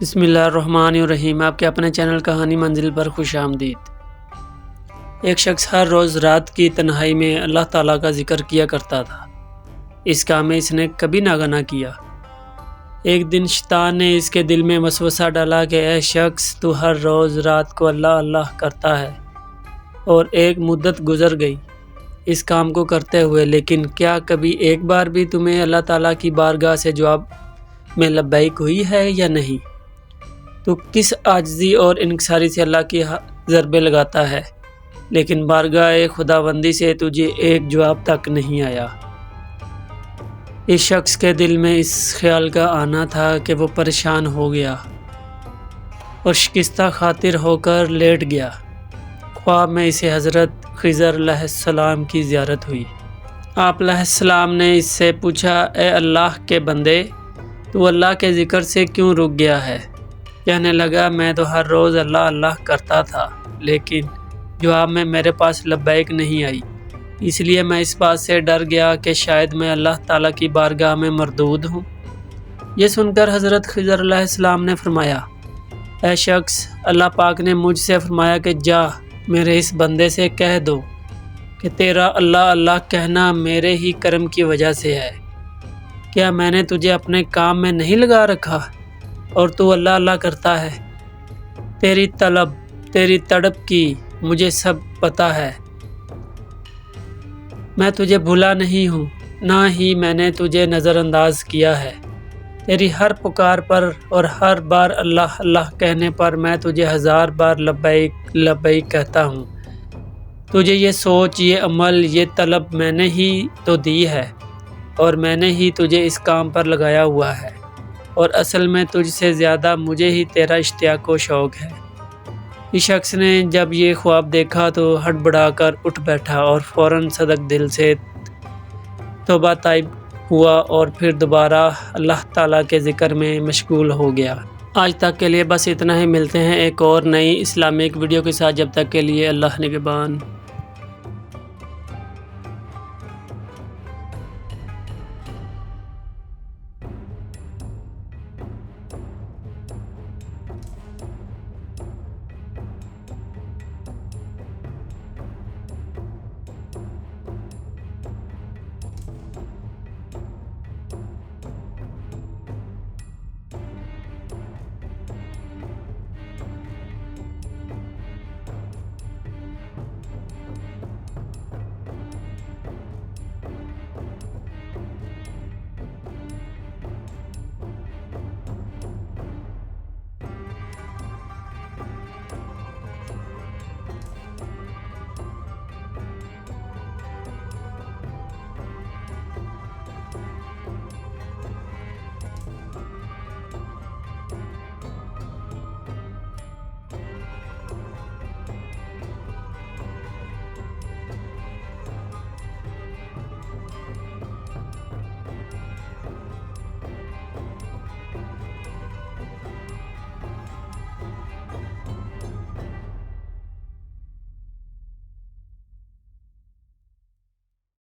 بسم اللہ الرحمن الرحیم۔ آپ کے اپنے چینل کہانی منزل پر خوش آمدید۔ ایک شخص ہر روز رات کی تنہائی میں اللہ تعالیٰ کا ذکر کیا کرتا تھا۔ اس کام میں اس نے کبھی ناغہ نہ کیا۔ ایک دن شیطان نے اس کے دل میں وسوسہ ڈالا کہ اے شخص، تو ہر روز رات کو اللہ اللہ کرتا ہے، اور ایک مدت گزر گئی اس کام کو کرتے ہوئے، لیکن کیا کبھی ایک بار بھی تمہیں اللہ تعالیٰ کی بارگاہ سے جواب میں لبیک ہوئی ہے یا نہیں؟ تو کس عاجزی اور انکساری سے اللہ کی ضربے لگاتا ہے، لیکن بارگاہ خداوندی سے تجھے ایک جواب تک نہیں آیا۔ اس شخص کے دل میں اس خیال کا آنا تھا کہ وہ پریشان ہو گیا اور شکستہ خاطر ہو کر لیٹ گیا۔ خواب میں اسے حضرت خضر علیہ السلام کی زیارت ہوئی۔ آپ علیہ السلام نے اس سے پوچھا، اے اللہ کے بندے، تو اللہ کے ذکر سے کیوں رک گیا ہے؟ کہنے لگا، میں تو ہر روز اللہ اللہ کرتا تھا، لیکن جواب میں میرے پاس لبیک نہیں آئی، اس لیے میں اس بات سے ڈر گیا کہ شاید میں اللہ تعالیٰ کی بارگاہ میں مردود ہوں۔ یہ سن کر حضرت خضر علیہ السلام نے فرمایا، اے شخص، اللہ پاک نے مجھ سے فرمایا کہ جا میرے اس بندے سے کہہ دو کہ تیرا اللہ اللہ کہنا میرے ہی کرم کی وجہ سے ہے۔ کیا میں نے تجھے اپنے کام میں نہیں لگا رکھا اور تو اللہ اللہ کرتا ہے؟ تیری طلب، تیری تڑپ کی مجھے سب پتہ ہے۔ میں تجھے بھولا نہیں ہوں، نہ ہی میں نے تجھے نظر انداز کیا ہے۔ تیری ہر پکار پر اور ہر بار اللہ اللہ کہنے پر میں تجھے 1000 بار لبیک لبیک کہتا ہوں۔ تجھے یہ سوچ، یہ عمل، یہ طلب میں نے ہی تو دی ہے، اور میں نے ہی تجھے اس کام پر لگایا ہوا ہے، اور اصل میں تجھ سے زیادہ مجھے ہی تیرا اشتیاق و شوق ہے۔ اس شخص نے جب یہ خواب دیکھا تو ہڑبڑا کر اٹھ بیٹھا اور فوراً صدق دل سے توبہ طائب ہوا، اور پھر دوبارہ اللہ تعالیٰ کے ذکر میں مشغول ہو گیا۔ آج تک کے لیے بس اتنا ہی، ملتے ہیں ایک اور نئی اسلامک ویڈیو کے ساتھ، جب تک کے لیے اللہ نگہبان۔